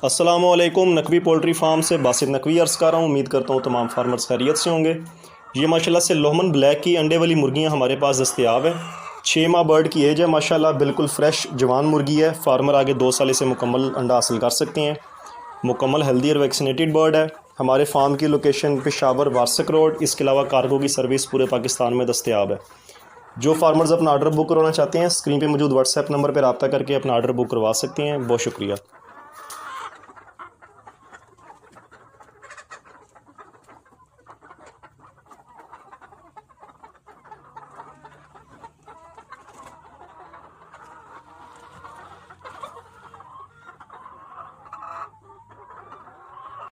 अस्सलामुअलैकुम। Naqvi poultry farm से बासित नकवी अर्ज़ कर रहा हूँ। उम्मीद करता हूँ तमाम फार्मर्स खैरियत से होंगे। ये माशाल्लाह से लोहमन ब्लैक की अंडे वाली मुर्गियाँ हमारे पास दस्तयाब है। 6 माह बर्ड की एज है माशाल्लाह, बिल्कुल फ्रेश जवान मुर्गी है। फार्मर आगे 2 साल से मुकम्मल अंडा हासिल कर सकते हैं। मुकम्मल हेल्दी और वैक्सीनेटेड बर्ड है। हमारे फार्म की लोकेशन पेशावर वारसक रोड। इसके अलावा कार्गो की सर्विस पूरे पाकिस्तान में दस्तयाब है। जो फार्मर्स अपना आर्डर बुक करवाना चाहते हैं, स्क्रीन पे मौजूद व्हाट्सएप नंबर पर रब्ता करके अपना आर्डर बुक करवा सकते हैं। बहुत शुक्रिया।